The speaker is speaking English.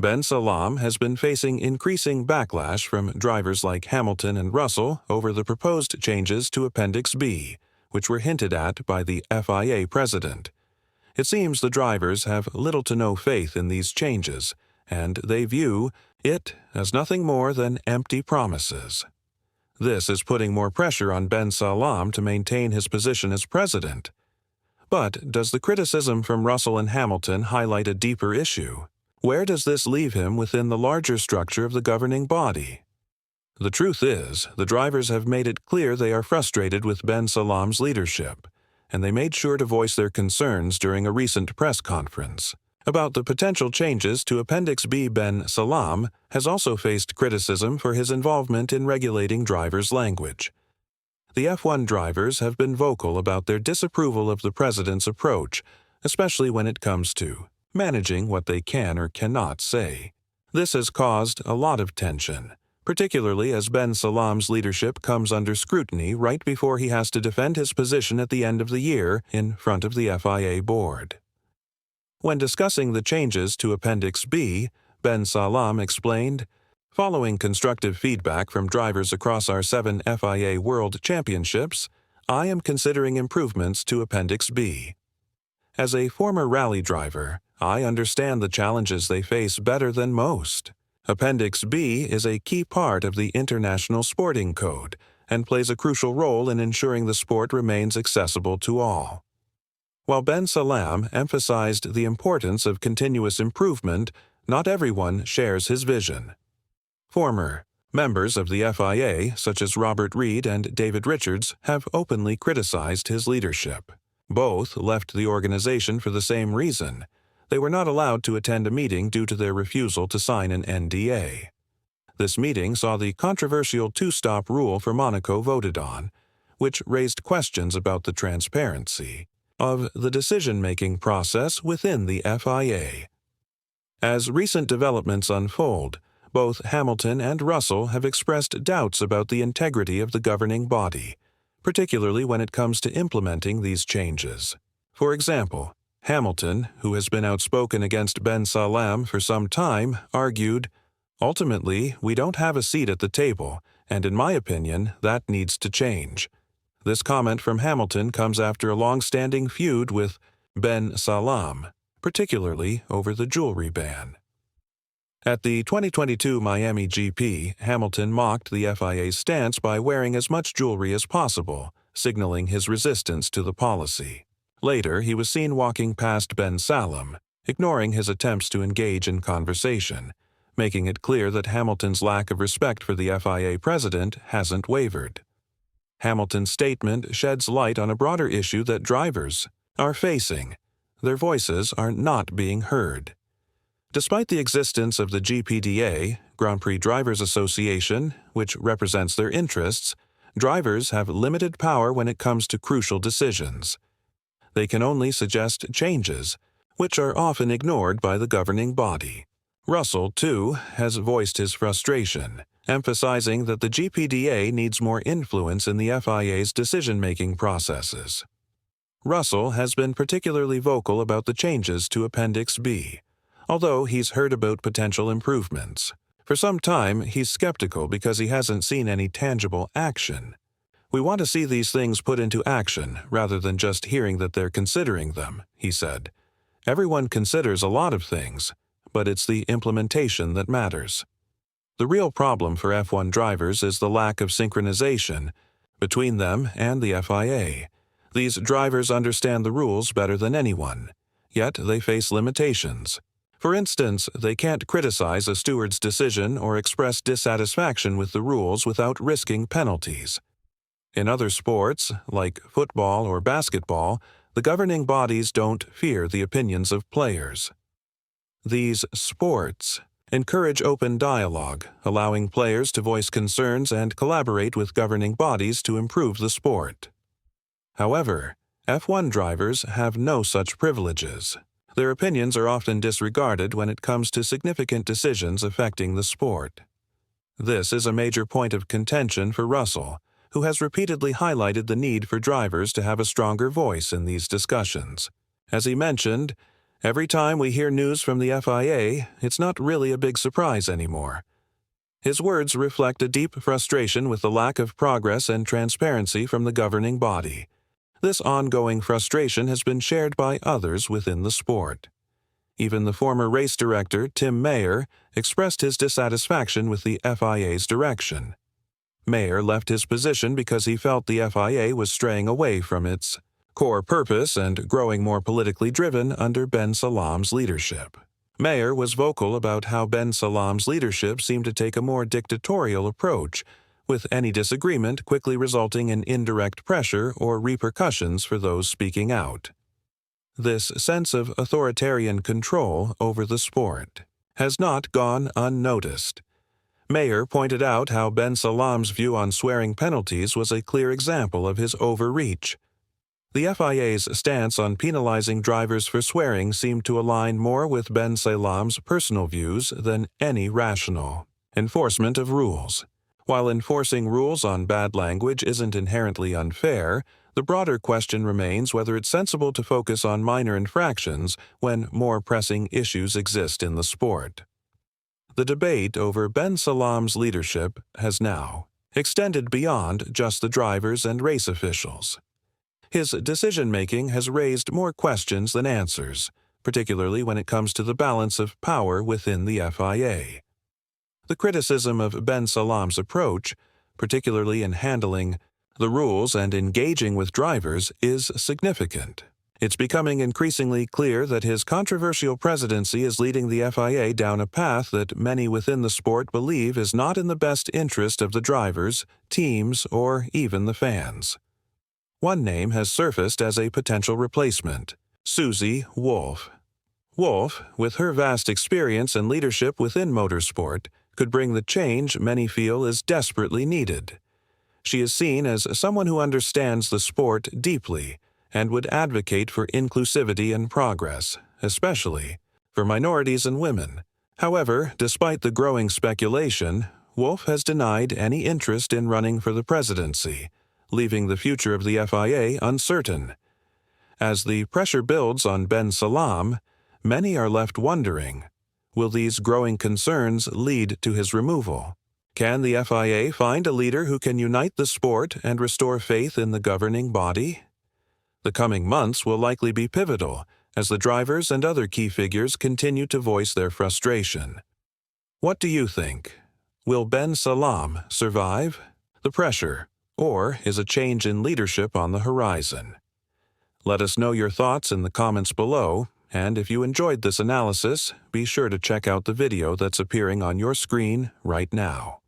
Ben Salam has been facing increasing backlash from drivers like Hamilton and Russell over the proposed changes to Appendix B, which were hinted at by the FIA president. It seems the drivers have little to no faith in these changes, and they view it as nothing more than empty promises. This is putting more pressure on Ben Salam to maintain his position as president. But does the criticism from Russell and Hamilton highlight a deeper issue? Where does this leave him within the larger structure of the governing body? The truth is, the drivers have made it clear they are frustrated with Ben Salam's leadership, and they made sure to voice their concerns during a recent press conference. About the potential changes to Appendix B, Ben Salam has also faced criticism for his involvement in regulating drivers' language. The F1 drivers have been vocal about their disapproval of the president's approach, especially when it comes to managing what they can or cannot say. This has caused a lot of tension, particularly as Ben Salam's leadership comes under scrutiny right before he has to defend his position at the end of the year in front of the FIA board. When discussing the changes to Appendix B, Ben Salam explained, "Following constructive feedback from drivers across our 7 FIA World Championships, I am considering improvements to Appendix B. As a former rally driver, I understand the challenges they face better than most. Appendix B is a key part of the International Sporting Code and plays a crucial role in ensuring the sport remains accessible to all." While Ben Salam emphasized the importance of continuous improvement, not everyone shares his vision. Former members of the FIA, such as Robert Reid and David Richards, have openly criticized his leadership. Both left the organization for the same reason. They were not allowed to attend a meeting due to their refusal to sign an NDA. This meeting saw the controversial two-stop rule for Monaco voted on, which raised questions about the transparency of the decision-making process within the FIA. As recent developments unfold, both Hamilton and Russell have expressed doubts about the integrity of the governing body, particularly when it comes to implementing these changes. For example, Hamilton, who has been outspoken against Ben Salam for some time, argued, "Ultimately, we don't have a seat at the table, and in my opinion, that needs to change." This comment from Hamilton comes after a long-standing feud with Ben Salam, particularly over the jewelry ban. At the 2022 Miami GP, Hamilton mocked the FIA's stance by wearing as much jewelry as possible, signaling his resistance to the policy. Later, he was seen walking past Ben Salam, ignoring his attempts to engage in conversation, making it clear that Hamilton's lack of respect for the FIA president hasn't wavered. Hamilton's statement sheds light on a broader issue that drivers are facing. Their voices are not being heard. Despite the existence of the GPDA, Grand Prix Drivers Association, which represents their interests, drivers have limited power when it comes to crucial decisions. They can only suggest changes, which are often ignored by the governing body. Russell, too, has voiced his frustration, emphasizing that the GPDA needs more influence in the FIA's decision-making processes. Russell has been particularly vocal about the changes to Appendix B, although he's heard about potential improvements. For some time, he's skeptical because he hasn't seen any tangible action. "We want to see these things put into action rather than just hearing that they're considering them," he said. "Everyone considers a lot of things, but it's the implementation that matters." The real problem for F1 drivers is the lack of synchronization between them and the FIA. These drivers understand the rules better than anyone, yet they face limitations. For instance, they can't criticize a steward's decision or express dissatisfaction with the rules without risking penalties. In other sports, like football or basketball, the governing bodies don't fear the opinions of players. These sports encourage open dialogue, allowing players to voice concerns and collaborate with governing bodies to improve the sport. However, F1 drivers have no such privileges. Their opinions are often disregarded when it comes to significant decisions affecting the sport. This is a major point of contention for Russell, who has repeatedly highlighted the need for drivers to have a stronger voice in these discussions. As he mentioned, Every time we hear news from the FIA, it's not really a big surprise anymore. His words reflect a deep frustration with the lack of progress and transparency from the governing body. This ongoing frustration has been shared by others within the sport. Even the former race director, Tim Mayer, expressed his dissatisfaction with the FIA's direction. Mayer left his position because he felt the FIA was straying away from its core purpose and growing more politically driven under Ben Salam's leadership. Mayer was vocal about how Ben Salam's leadership seemed to take a more dictatorial approach, with any disagreement quickly resulting in indirect pressure or repercussions for those speaking out. This sense of authoritarian control over the sport has not gone unnoticed. Mayer pointed out how Ben Salam's view on swearing penalties was a clear example of his overreach. The FIA's stance on penalizing drivers for swearing seemed to align more with Ben Salam's personal views than any rational enforcement of rules. While enforcing rules on bad language isn't inherently unfair, the broader question remains whether it's sensible to focus on minor infractions when more pressing issues exist in the sport. The debate over Ben Salam's leadership has now extended beyond just the drivers and race officials. His decision-making has raised more questions than answers, particularly when it comes to the balance of power within the FIA. The criticism of Ben Salam's approach, particularly in handling the rules and engaging with drivers, is significant. It's becoming increasingly clear that his controversial presidency is leading the FIA down a path that many within the sport believe is not in the best interest of the drivers, teams, or even the fans. One name has surfaced as a potential replacement: Susie Wolff. Wolff, with her vast experience and leadership within motorsport, could bring the change many feel is desperately needed. She is seen as someone who understands the sport deeply and would advocate for inclusivity and progress, especially for minorities and women. However, despite the growing speculation, Wolff has denied any interest in running for the presidency, leaving the future of the FIA uncertain. As the pressure builds on Ben Salam, many are left wondering, will these growing concerns lead to his removal? Can the FIA find a leader who can unite the sport and restore faith in the governing body? The coming months will likely be pivotal as the drivers and other key figures continue to voice their frustration. What do you think? Will Ben Salam survive the pressure, or is a change in leadership on the horizon? Let us know your thoughts in the comments below, and if you enjoyed this analysis, be sure to check out the video that's appearing on your screen right now.